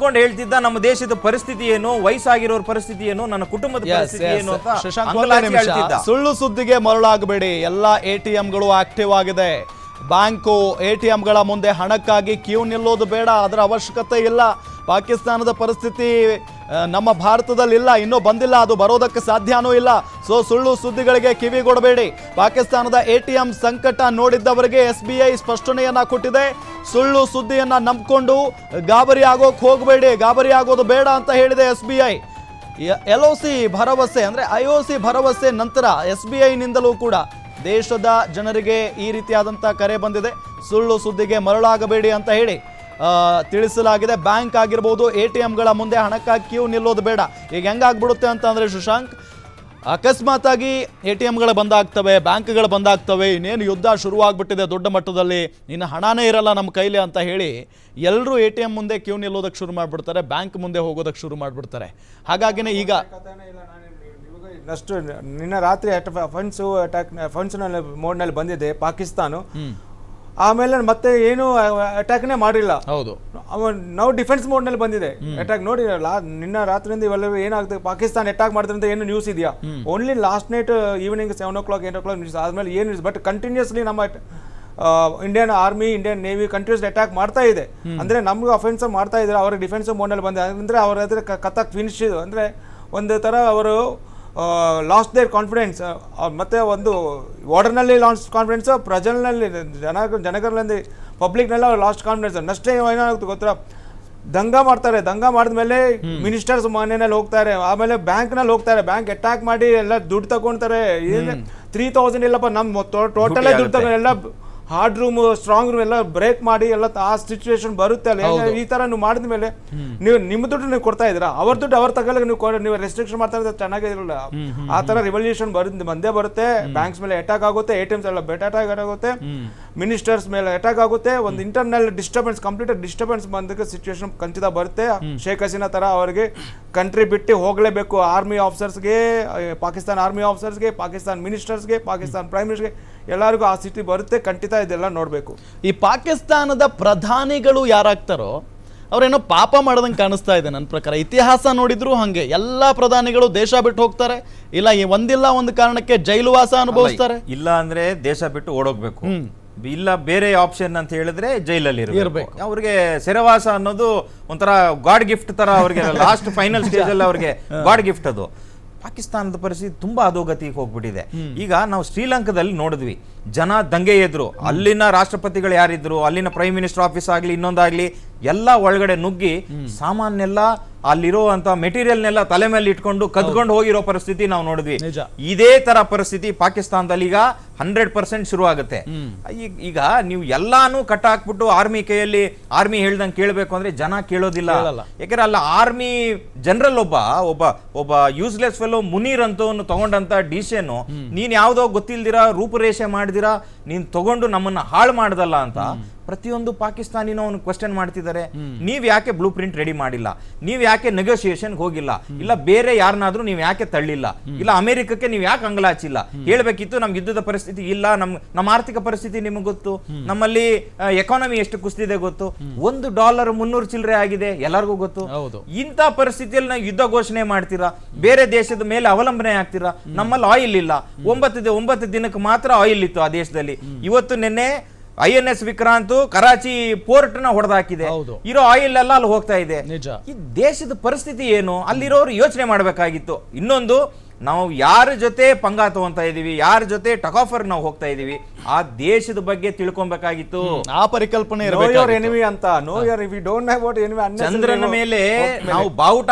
ಕುತ್ಕೊಂಡು ಹೇಳ್ತಿದ್ದ ನಮ್ಮ ದೇಶದ ಪರಿಸ್ಥಿತಿ ಏನು, ವಯಸ್ಸಾಗಿರೋರ ಪರಿಸ್ಥಿತಿ ಏನು, ನನ್ನ ಕುಟುಂಬದ ಪರಿಸ್ಥಿತಿ ಏನು ಅಂತ ಹೇಳ್ತಿದ್ದ. ಸುಳ್ಳು ಸುದ್ದಿಗೆ ಮರಳಾಗಬೇಡಿ. ಎಲ್ಲ ATMಗಳು ಆಕ್ಟಿವ್ ಆಗಿದೆ. ಬ್ಯಾಂಕು ATMಗಳ ಮುಂದೆ ಹಣಕ್ಕಾಗಿ ಕ್ಯೂ ನಿಲ್ಲೋದು ಬೇಡ, ಅದರ ಅವಶ್ಯಕತೆ ಇಲ್ಲ. ಪಾಕಿಸ್ತಾನದ ಪರಿಸ್ಥಿತಿ ನಮ್ಮ ಭಾರತದಲ್ಲಿ ಇಲ್ಲ, ಇನ್ನೂ ಬಂದಿಲ್ಲ, ಅದು ಬರೋದಕ್ಕೆ ಸಾಧ್ಯನೂ ಇಲ್ಲ. ಸುಳ್ಳು ಸುದ್ದಿಗಳಿಗೆ ಕಿವಿಗೊಡಬೇಡಿ. ಪಾಕಿಸ್ತಾನದ ATM ಸಂಕಟ ನೋಡಿದ್ದವರಿಗೆ SBI ಸ್ಪಷ್ಟನೆಯನ್ನ ಕೊಟ್ಟಿದೆ. ಸುಳ್ಳು ಸುದ್ದಿಯನ್ನ ನಂಬಿಕೊಂಡು ಗಾಬರಿ ಆಗೋಕೆ ಹೋಗಬೇಡಿ, ಗಾಬರಿ ಆಗೋದು ಬೇಡ ಅಂತ ಹೇಳಿದೆ SBI. LOC ಭರವಸೆ ಅಂದರೆ IOC ಭರವಸೆ ನಂತರ SBI ನಿಂದಲೂ ಕೂಡ ದೇಶದ ಜನರಿಗೆ ಈ ರೀತಿಯಾದಂಥ ಕರೆ ಬಂದಿದೆ. ಸುಳ್ಳು ಸುದ್ದಿಗೆ ಮರಳಾಗಬೇಡಿ ಅಂತ ಹೇಳಿ ತಿಳಿಸಲಾಗಿದೆ. ಬ್ಯಾಂಕ್ ಆಗಿರ್ಬೋದು, ATMಗಳ ಮುಂದೆ ಹಣಕ್ಕಾಗಿ ಕ್ಯೂ ನಿಲ್ಲೋದು ಬೇಡ. ಈಗ ಹೆಂಗಾಗ್ಬಿಡುತ್ತೆ ಅಂತಂದರೆ ಶಶಾಂಕ್, ಅಕಸ್ಮಾತ್ ಆಗಿ ATMಗಳು ಬಂದಾಗ್ತವೆ, ಬ್ಯಾಂಕ್ಗಳು ಬಂದಾಗ್ತವೆ, ಇನ್ನೇನು ಯುದ್ಧ ಶುರುವಾಗ್ಬಿಟ್ಟಿದೆ ದೊಡ್ಡ ಮಟ್ಟದಲ್ಲಿ, ಇನ್ನು ಹಣನೇ ಇರಲ್ಲ ನಮ್ಮ ಕೈಲಿ ಅಂತ ಹೇಳಿ ಎಲ್ಲರೂ ATM ಮುಂದೆ ಕ್ಯೂ ನಿಲ್ಲೋದಕ್ಕೆ ಶುರು ಮಾಡಿಬಿಡ್ತಾರೆ, ಬ್ಯಾಂಕ್ ಮುಂದೆ ಹೋಗೋದಕ್ಕೆ ಶುರು ಮಾಡಿಬಿಡ್ತಾರೆ. ಹಾಗಾಗಿನೇ ಈಗ ಅಷ್ಟು ನಿನ್ನ ರಾತ್ರಿ ಫಂಡ್ಸ್ ಮೋಡ್ನಲ್ಲಿ ಬಂದಿದೆ ಪಾಕಿಸ್ತಾನ. ಆಮೇಲೆ ಮತ್ತೆ ಏನು ಅಟ್ಯಾಕ್ನೇ ಮಾಡಿಲ್ಲ. ಹೌದು, ನಾವು ಡಿಫೆನ್ಸ್ ಮೋಡ್ನಲ್ಲಿ ಬಂದಿದೆ. ಅಟ್ಯಾಕ್ ನೋಡಿ ನಿನ್ನ ರಾತ್ರಿಯಿಂದ ಇವೆಲ್ಲ ಏನಾಗ್ತದೆ, ಪಾಕಿಸ್ತಾನ ಅಟ್ಯಾಕ್ ಮಾಡ್ತಾರೆ ಅಂತ ಏನು ನ್ಯೂಸ್ ಇದೆಯಾ? Only last night evening 7 o'clock 8 o'clock news ಆದ್ಮೇಲೆ ಏನು ನ್ಯೂಸ್, ಬಟ್ ಕಂಟಿನ್ಯೂಸ್ಲಿ ನಮ್ಮ Indian army, Indian navy continues attack ಮಾಡ್ತಾ ಇದೆ. ಅಂದ್ರೆ ನಮ್ಗೆ ಅಫೆನ್ಸ್ ಮಾಡ್ತಾ ಇದ್ದಾರೆ, ಅವ್ರಿಗೆ ಡಿಫೆನ್ಸ್ ಮೋಡ್ನಲ್ಲಿ ಬಂದಿದೆ. ಅಂದ್ರೆ ಅವ್ರ ಎದುರು ಕಥಕ್ ಫಿನಿಶ್, ಅಂದ್ರೆ ಒಂದು ಥರ ಅವರು ಲಾಸ್ಟ್ ದೇರ್ ಕಾನ್ಫಿಡೆನ್ಸ್. ಮತ್ತೆ ಒಂದು ವಾರ್ಡರ್ನಲ್ಲಿ ಲಾಸ್ಟ್ ಕಾನ್ಫಿಡೆನ್ಸ್, ಪ್ರಜಲ್ನಲ್ಲಿ ಜನಗಳಲ್ಲಿ ಪಬ್ಲಿಕ್ನೆಲ್ಲ ಲಾಸ್ಟ್ ಕಾನ್ಫಿಡೆನ್ಸ್. ನೆಕ್ಸ್ಟ್ ಏನಾಗುತ್ತೆ ಗೊತ್ತಾ, ದಂಗ ಮಾಡ್ತಾರೆ. ದಂಗ ಮಾಡಿದ್ಮೇಲೆ ಮಿನಿಸ್ಟರ್ಸ್ ಮನೆಯಲ್ಲಿ ಹೋಗ್ತಾರೆ, ಆಮೇಲೆ ಬ್ಯಾಂಕ್ನಲ್ಲಿ ಹೋಗ್ತಾರೆ. ಬ್ಯಾಂಕ್ ಅಟ್ಯಾಕ್ ಮಾಡಿ ಎಲ್ಲ ದುಡ್ಡು ತಗೊಂತಾರೆ. 3000 ಇಲ್ಲಪ್ಪ, ನಮ್ಮ ಟೋಟಲೇ ದುಡ್ಡು ತಗೊಂಡು ಎಲ್ಲ ಹಾರ್ಡ್ ರೂಮ್, ಸ್ಟ್ರಾಂಗ್ ರೂಮ್ ಎಲ್ಲ ಬ್ರೇಕ್ ಮಾಡಿ ಎಲ್ಲ ಆ ಸಿಚುವೇಶನ್ ಬರುತ್ತೆ ಅಲ್ಲ. ಈ ತರ ನೀವು ಮಾಡಿದ ಮೇಲೆ ನೀವು ನಿಮ್ಮ ದುಡ್ಡು ನೀವು ಕೊಡ್ತಾ ಇದ್ದೀರಾ, ಅವ್ರ ದುಡ್ಡು ಅವ್ರ ತಗೊಳ್ಳೋಕೆ ನೀವು ರೆಸ್ಟ್ರಿಕ್ಷನ್ ಮಾಡ್ತಾ ಇದ್ರೆ ಚೆನ್ನಾಗಿರಲ್ಲ. ಆ ತರ ರಿವಲ್ಯೂಷನ್ ಬಂದೇ ಬರುತ್ತೆ. ಬ್ಯಾಂಕ್ಸ್ ಮೇಲೆ ಅಟ್ಯಾಕ್ ಆಗುತ್ತೆ, ATMs ಎಲ್ಲ ಅಟ್ಯಾಕ್ ಆಗುತ್ತೆ, ಮಿನಿಸ್ಟರ್ಸ್ ಮೇಲೆ ಅಟ್ಯಾಕ್ ಆಗುತ್ತೆ. ಒಂದು ಇಂಟರ್ನಲ್ ಡಿಸ್ಟರ್ಬೆನ್ಸ್, ಕಂಪ್ಲೀಟ್ ಡಿಸ್ಟರ್ಬೆನ್ಸ್ ಬಂದಕ್ಕೆ ಸಿಚುವೇಶನ್ ಖಂಡಿತ ಬರುತ್ತೆ. ಶೇಖ್ ಹಸೀನಾ ತರ ಅವರಿಗೆ ಕಂಟ್ರಿ ಬಿಟ್ಟು ಹೋಗಲೇಬೇಕು. ಆರ್ಮಿ ಆಫೀಸರ್ಸ್ಗೆ, ಪಾಕಿಸ್ತಾನ ಆರ್ಮಿ ಆಫೀಸರ್ಸ್ಗೆ, ಪಾಕಿಸ್ತಾನ ಮಿನಿಸ್ಟರ್ಸ್ಗೆ, ಪಾಕಿಸ್ತಾನ ಪ್ರೈಮ್ ಮಿನಿಸ್ಟರ್ಗೆ ಎಲ್ಲರಿಗೂ ಆ ಸ್ಥಿತಿ ಬರುತ್ತೆ. ಖಂಡಿತ ಇದೆಲ್ಲ ನೋಡಬೇಕು. ಈ ಪಾಕಿಸ್ತಾನದ ಪ್ರಧಾನಿಗಳು ಯಾರಾಗ್ತಾರೋ ಅವ್ರೇನೋ ಪಾಪ ಮಾಡ್ದಂಗೆ ಕಾಣಿಸ್ತಾ ಇದೆ ನನ್ನ ಪ್ರಕಾರ. ಇತಿಹಾಸ ನೋಡಿದ್ರು ಹಂಗೆ ಎಲ್ಲ ಪ್ರಧಾನಿಗಳು ದೇಶ ಬಿಟ್ಟು ಹೋಗ್ತಾರೆ, ಇಲ್ಲ ಒಂದಿಲ್ಲ ಒಂದು ಕಾರಣಕ್ಕೆ ಜೈಲುವಾಸ ಅನುಭವಿಸ್ತಾರೆ. ಇಲ್ಲ ಅಂದ್ರೆ ದೇಶ ಬಿಟ್ಟು ಓಡೋಗ್ಬೇಕು, ಇಲ್ಲ ಬೇರೆ ಆಪ್ಷನ್ ಅಂತ ಹೇಳಿದ್ರೆ ಜೈಲಲ್ಲಿ ಇರಬೇಕು. ಅವ್ರಿಗೆ ಸೆರೆವಾಸ ಅನ್ನೋದು ಒಂಥರ ಗಾಡ್ ಗಿಫ್ಟ್ ತರ ಅವ್ರಿಗೆ ಲಾಸ್ಟ್ ಫೈನಲ್ ಸ್ಟೇಜ್ ಅಲ್ಲಿ ಅವ್ರಿಗೆ ಗಾಡ್ ಗಿಫ್ಟ್ ಅದು. ಪಾಕಿಸ್ತಾನದ ಪರಿಸ್ಥಿತಿ ತುಂಬಾ ಅಧೋಗತಿಗೆ ಹೋಗ್ಬಿಟ್ಟಿದೆ. ಈಗ ನಾವು ಶ್ರೀಲಂಕಾದಲ್ಲಿ ನೋಡಿದ್ವಿ, ಜನ ದಂಗೆ ಎದ್ರು, ಅಲ್ಲಿನ ರಾಷ್ಟ್ರಪತಿಗಳು ಯಾರಿದ್ರು, ಅಲ್ಲಿನ ಪ್ರೈಮ್ ಮಿನಿಸ್ಟರ್ ಆಫೀಸ್ ಆಗ್ಲಿ ಇನ್ನೊಂದಾಗ್ಲಿ ಎಲ್ಲ ಒಳಗಡೆ ನುಗ್ಗಿ ಸಾಮಾನ್ಯೆಲ್ಲ ಅಲ್ಲಿರುವಂತ ಮೆಟೀರಿಯಲ್ನೆಲ್ಲ ತಲೆ ಮೇಲೆ ಇಟ್ಕೊಂಡು ಕದ್ಕೊಂಡು ಹೋಗಿರೋ ಪರಿಸ್ಥಿತಿ ನಾವು ನೋಡಿದ್ವಿ. ಇದೇ ತರ ಪರಿಸ್ಥಿತಿ ಪಾಕಿಸ್ತಾನದಲ್ಲಿ ಈಗ 100% ಶುರು ಆಗುತ್ತೆ. ಈಗ ನೀವು ಎಲ್ಲಾನು ಕಟ್ಟ ಹಾಕ್ಬಿಟ್ಟು ಆರ್ಮಿ ಕೈಯಲ್ಲಿ ಆರ್ಮಿ ಹೇಳ್ದಂಗೆ ಕೇಳಬೇಕು ಅಂದ್ರೆ ಜನ ಕೇಳೋದಿಲ್ಲ. ಯಾಕಂದ್ರೆ ಅಲ್ಲ ಆರ್ಮಿ ಜನರಲ್ ಒಬ್ಬ ಯೂಸ್ಲೆಸ್ ಫೆಲೋ ಮುನೀರ್ ಅಂತ ತಗೊಂಡಂತ ಡಿಸಿಷನ್ ನೀನ್ ಯಾವ್ದೋ ಗೊತ್ತಿಲ್ದಿರಾ ರೂಪುರೇಷೆ ಮಾಡಿದಿರಾ ನೀನ್ ತಗೊಂಡು ನಮ್ಮನ್ನ ಹಾಳು ಮಾಡ್ದಲ್ಲ ಅಂತ ಪ್ರತಿಯೊಂದು ಪಾಕಿಸ್ತಾನಿನೂ ಅವನು ಕ್ವೆಶ್ಚನ್ ಮಾಡ್ತಿದ್ದಾರೆ. ನೀವ್ ಯಾಕೆ ಬ್ಲೂ ಪ್ರಿಂಟ್ ರೆಡಿ ಮಾಡಿಲ್ಲ, ನೀವ್ ಯಾಕೆ ನೆಗೋಸಿಯೇಷನ್ ಹೋಗಿಲ್ಲ, ಇಲ್ಲ ಬೇರೆ ಯಾರನ್ನಾದ್ರೂ ನೀವ್ ಯಾಕೆ ತಳ್ಳಿಲ್ಲ, ಇಲ್ಲ ಅಮೆರಿಕಕ್ಕೆ ನೀವ್ ಯಾಕೆ ಅಂಗಲಾಚಿಲ್ಲ, ಹೇಳ್ಬೇಕಿತ್ತು. ನಮ್ಗೆ ಯುದ್ಧದ ಪರಿಸ್ಥಿತಿ ಇಲ್ಲ, ನಮ್ಮ ಆರ್ಥಿಕ ಪರಿಸ್ಥಿತಿ ನಿಮ್ಗೆ ಗೊತ್ತು, ನಮ್ಮಲ್ಲಿ ಎಕಾನಮಿ ಎಷ್ಟು ಕುಸಿದಿದೆ ಗೊತ್ತು, $1 300 ಚಿಲ್ಲರೆ ಆಗಿದೆ ಎಲ್ಲರಿಗೂ ಗೊತ್ತು. ಇಂಥ ಪರಿಸ್ಥಿತಿಯಲ್ಲಿ ನಾವು ಯುದ್ಧ ಘೋಷಣೆ ಮಾಡ್ತೀರಾ, ಬೇರೆ ದೇಶದ ಮೇಲೆ ಅವಲಂಬನೆ ಆಗ್ತೀರಾ. ನಮ್ಮಲ್ಲಿ ಆಯಿಲ್ ಇಲ್ಲ, 9 ದಿನಕ್ಕೆ ಮಾತ್ರ ಆಯಿಲ್ ಇತ್ತು ಆ ದೇಶದಲ್ಲಿ. ಇವತ್ತು ನಿನ್ನೆ INS ವಿಕ್ರಾಂತ್ ಕರಾಚಿ ಪೋರ್ಟ್ ನ ಹೊಡೆದಾಕಿದೆ, ಇರೋ ಆಯಿಲ್ ಎಲ್ಲ ಅಲ್ಲಿ ಹೋಗ್ತಾ ಇದೆ. ಈ ದೇಶದ ಪರಿಸ್ಥಿತಿ ಏನು, ಅಲ್ಲಿರೋರು ಯೋಚನೆ ಮಾಡಬೇಕಾಗಿತ್ತು. ಇನ್ನೊಂದು, ನಾವು ಯಾರ ಜೊತೆ ಪಂಗಾ ತಗೊಂತ ಇದೀವಿ, ಯಾರ ಜೊತೆ ಟಕ್ ಆಫರ್ ನಾವು ಹೋಗ್ತಾ ಇದೀವಿ, ಆ ದೇಶದ ಬಗ್ಗೆ ತಿಳ್ಕೊಬೇಕಾಗಿತ್ತು. ಆ ಪರಿಕಲ್ಪನೆ ಎನಿಮಿ ಅಂತ. ಚಂದ್ರನ ಮೇಲೆ ನಾವು ಬಾವುಟ